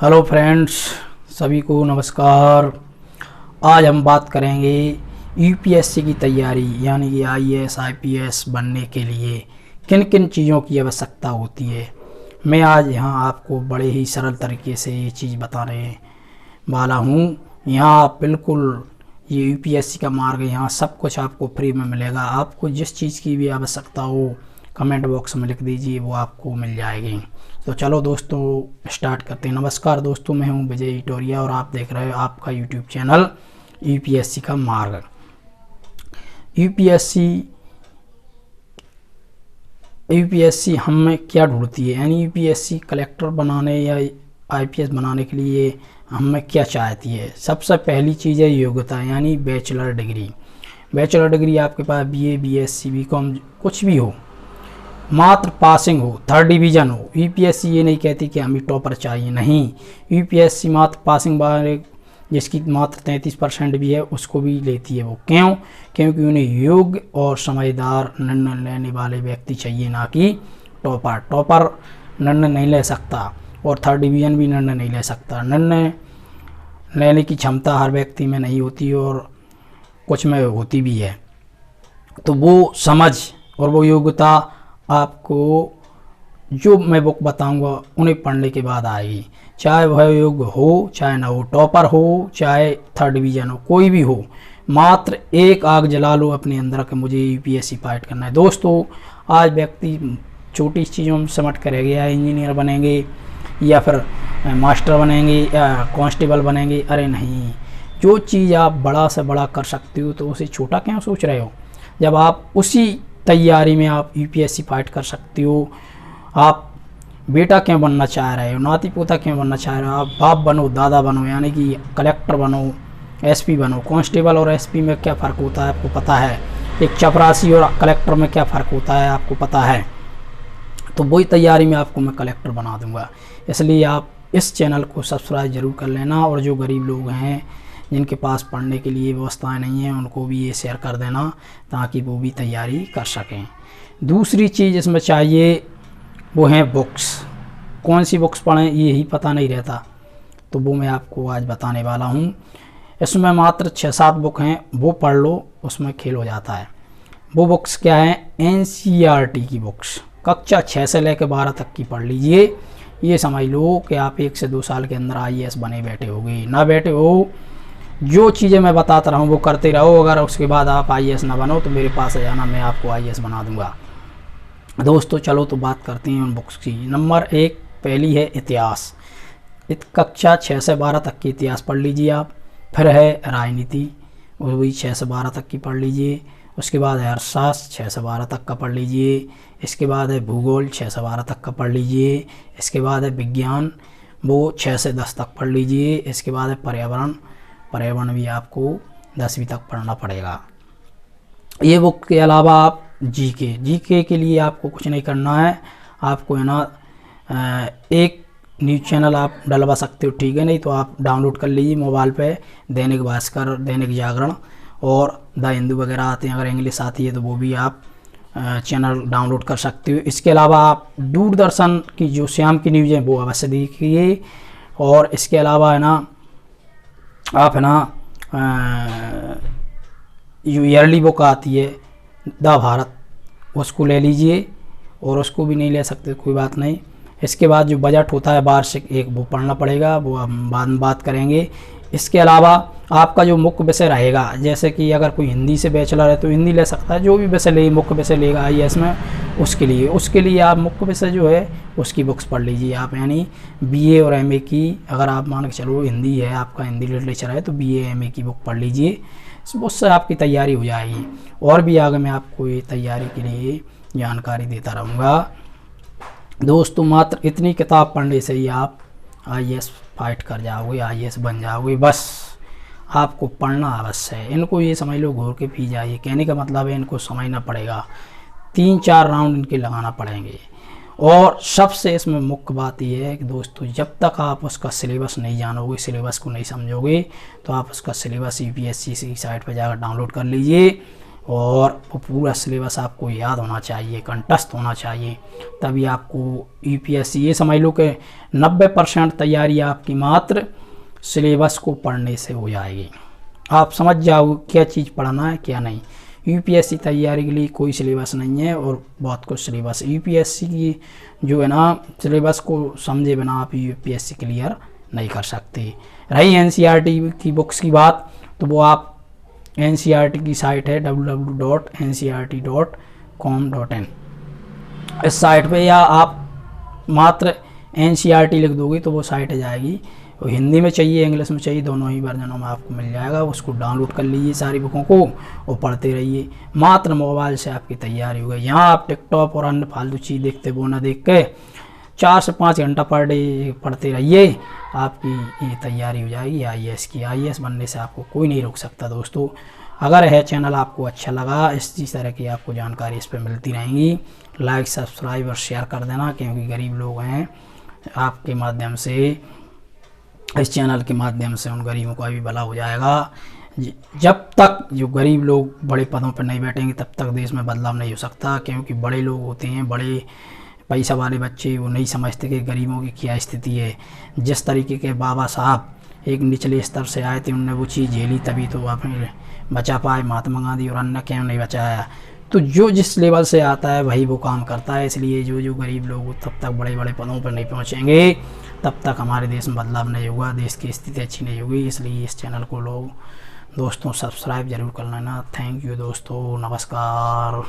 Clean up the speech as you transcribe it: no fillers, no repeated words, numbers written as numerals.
Hello friends, सभी को नमस्कार। आज हम बात करेंगे यूपीएससी की तैयारी यानी कि आईएएस आईपीएस बनने के लिए किन किन चीज़ों की आवश्यकता होती है। मैं आज यहाँ आपको बड़े ही सरल तरीके से ये चीज़ बताने वाला हूँ। यहाँ आप बिल्कुल ये यूपीएससी का मार्ग, यहाँ सब कुछ आपको फ्री में मिलेगा। आपको जिस चीज़ की भी आवश्यकता हो कमेंट बॉक्स में लिख दीजिए, वो आपको मिल जाएगी। तो चलो दोस्तों स्टार्ट करते हैं। नमस्कार दोस्तों, मैं हूं विजय इटोरिया और आप देख रहे हो आपका यूट्यूब चैनल यूपीएससी का मार्ग। यूपीएससी हमें क्या ढूंढती है, यानी यूपीएससी कलेक्टर बनाने या आईपीएस बनाने के लिए हमें क्या चाहती है। सबसे पहली चीज़ है योग्यता, यानी बैचलर डिग्री। बैचलर डिग्री आपके पास बीए, बीएससी, बीकॉम कुछ भी हो, मात्र पासिंग हो, थर्ड डिवीज़न हो। यूपीएससी ये नहीं कहती कि हमें टॉपर चाहिए, नहीं। यूपीएससी मात्र पासिंग वाले जिसकी मात्र 33% भी है उसको भी लेती है। वो क्यों? क्योंकि उन्हें योग्य और समझदार निर्णय लेने वाले व्यक्ति चाहिए, ना कि टॉपर। टॉपर निर्णय नहीं ले सकता और थर्ड डिवीज़न भी निर्णय नहीं ले सकता। निर्णय लेने की क्षमता हर व्यक्ति में नहीं होती और कुछ में होती भी है। तो वो समझ और वो योग्यता आपको जो मैं बुक बताऊंगा उन्हें पढ़ने के बाद आएगी। चाहे वह योग्य हो चाहे ना हो, टॉपर हो चाहे थर्ड डिवीज़न हो, कोई भी हो, मात्र एक आग जला लो अपने अंदर कि मुझे यूपीएससी फाइट करना है। दोस्तों आज व्यक्ति छोटी चीज़ों में समझ कर रह गया है, इंजीनियर बनेंगे या फिर मास्टर बनेंगे या कांस्टेबल बनेंगे। अरे नहीं, जो चीज़ आप बड़ा से बड़ा कर सकते हो तो उसे छोटा क्यों सोच रहे हो, जब आप उसी तैयारी में आप यूपीएससी फाइट कर सकते हो। आप बेटा क्यों बनना चाह रहे हो, नाती पोता क्यों बनना चाह रहे हो, आप बाप बनो, दादा बनो, यानी कि कलेक्टर बनो, एसपी बनो। कांस्टेबल और एसपी में क्या फ़र्क होता है आपको पता है, एक चपरासी और कलेक्टर में क्या फ़र्क होता है आपको पता है। तो वही तैयारी में आपको मैं कलेक्टर बना दूंगा। इसलिए आप इस चैनल को सब्सक्राइब ज़रूर कर लेना और जो गरीब लोग हैं जिनके पास पढ़ने के लिए व्यवस्थाएं नहीं हैं उनको भी ये शेयर कर देना ताकि वो भी तैयारी कर सकें। दूसरी चीज़ इसमें चाहिए वो है बुक्स। कौन सी बुक्स पढ़ें ये ही पता नहीं रहता, तो वो मैं आपको आज बताने वाला हूँ। इसमें मात्र 6-7 बुक हैं, वो पढ़ लो, उसमें खेल हो जाता है। वो बुक्स क्या हैं? एनसीईआरटी की बुक्स, कक्षा 6 से लेकर 12 तक की पढ़ लीजिए। ये समझ लो कि आप 1 से 2 साल के अंदर आईएएस बने बैठे होगे। ना बैठे हो, जो चीज़ें मैं बताता रहा हूँ वो करते रहो। अगर उसके बाद आप आईएएस ना बनो तो मेरे पास आ जाना, मैं आपको आईएएस बना दूंगा। दोस्तों चलो तो बात करते हैं उन बुक्स की। नंबर 1 पहली है इतिहास। कक्षा 6 से 12 तक की इतिहास पढ़ लीजिए आप। फिर है राजनीति, वो भी 6 से 12 तक की पढ़ लीजिए। उसके बाद है अर्थशास्त्र, 6 से 12 तक का पढ़ लीजिए। इसके बाद है भूगोल, 6 से 12 तक का पढ़ लीजिए। इसके बाद है विज्ञान, वो 6 से 10 तक पढ़ लीजिए। इसके बाद है पर्यावरण, पर्यावरण भी आपको 10वीं तक पढ़ना पड़ेगा। ये बुक के अलावा आप जीके के लिए आपको कुछ नहीं करना है। आपको है ना एक न्यूज़ चैनल आप डलवा सकते हो, ठीक है, नहीं तो आप डाउनलोड कर लीजिए मोबाइल पे। दैनिक भास्कर, दैनिक जागरण और द हिंदू वगैरह आते हैं। अगर इंग्लिश आती है तो वो भी आप चैनल डाउनलोड कर सकते हो। इसके अलावा आप दूरदर्शन की जो शाम की न्यूज़ है वो अवश्य देखिए। और इसके अलावा है ना आप है ना जो ईयरली बुक आती है द भारत, उसको ले लीजिए। और उसको भी नहीं ले सकते कोई बात नहीं। इसके बाद जो बजट होता है वार्षिक, एक वो पढ़ना पड़ेगा, वो हम बाद में बात करेंगे। इसके अलावा आपका जो मुख्य विषय रहेगा, जैसे कि अगर कोई हिंदी से बैचलर है तो हिंदी ले सकता है, जो भी विषय ले मुख्य विषय लेगा आईएएस में, उसके लिए आप मुख्य विषय जो है उसकी बुक्स पढ़ लीजिए आप। यानी बीए और एमए की, अगर आप मान के चलो हिंदी है आपका, हिंदी लिटरेचर है, तो बीए एमए की बुक पढ़ लीजिए, उससे आपकी तैयारी हो जाएगी। और भी आगे मैं आपको ये तैयारी के लिए जानकारी देता रहूँगा। दोस्तों मात्र इतनी किताब पढ़ने से ही आप आईएएस फाइट कर जाओगे, आईएएस बन जाओगे। बस आपको पढ़ना अवश्य है। इनको ये समझ लो घोर के पी जाइए, कहने का मतलब है इनको समझना पड़ेगा। 3-4 राउंड इनके लगाना पड़ेंगे। और सबसे इसमें मुख्य बात यह है कि दोस्तों जब तक आप उसका सिलेबस नहीं जानोगे, सिलेबस को नहीं समझोगे, तो आप उसका सिलेबस यूपीएससी की साइट पर जाकर डाउनलोड कर लीजिए। और वो पूरा सिलेबस आपको याद होना चाहिए, कंठस्थ होना चाहिए, तभी आपको यूपीएससी, ये समझ लो कि 90% तैयारी आपकी मात्र सिलेबस को पढ़ने से हो जाएगी। आप समझ जाओ क्या चीज़ पढ़ना है क्या नहीं। यूपीएससी तैयारी के लिए कोई सिलेबस नहीं है और बहुत कुछ सिलेबस। यूपीएससी की जो है ना सिलेबस को समझे बिना आप यूपीएससी क्लियर नहीं कर सकते। रही एनसीईआरटी की बुक्स की बात, तो वो आप एनसीईआरटी की साइट है www.ncert.com.in, इस साइट पे या आप मात्र एनसीईआरटी लिख दोगे तो वो साइट आ जाएगी। वो हिंदी में चाहिए इंग्लिश में चाहिए, दोनों ही वर्जनों में आपको मिल जाएगा। उसको डाउनलोड कर लीजिए सारी बुकों को और पढ़ते रहिए। मात्र मोबाइल से आपकी तैयारी हो गई। यहाँ आप टिकटॉक और अन्य फालतू चीज़ देखते वो ना देख के 4 से 5 घंटा पर डे पढ़ते रहिए, आपकी ये तैयारी हो जाएगी आईएएस की। आईएएस बनने से आपको कोई नहीं रोक सकता दोस्तों। अगर है चैनल आपको अच्छा लगा, इस तरह की आपको जानकारी इस पर मिलती रहेंगी, लाइक सब्सक्राइब और शेयर कर देना, क्योंकि गरीब लोग हैं, आपके माध्यम से, इस चैनल के माध्यम से उन गरीबों का भी भला हो जाएगा। जब तक जो गरीब लोग बड़े पदों पर नहीं बैठेंगे तब तक देश में बदलाव नहीं हो सकता, क्योंकि बड़े लोग होते हैं, बड़े पैसा वाले बच्चे, वो नहीं समझते कि गरीबों की क्या स्थिति है। जिस तरीके के बाबा साहब एक निचले स्तर से आए थे, उनने वो चीज़ झेली, तभी तो अपने बचा पाए। महात्मा गांधी और अन्य क्यों नहीं बचाया। तो जो जिस लेवल से आता है वही वो काम करता है। इसलिए जो गरीब लोग तब तक बड़े बड़े पदों पर नहीं पहुंचेंगे, तब तक हमारे देश में बदलाव नहीं होगा, देश की स्थिति अच्छी नहीं होगी। इसलिए इस चैनल को लोग दोस्तों सब्सक्राइब जरूर कर लेना। थैंक यू दोस्तों, नमस्कार।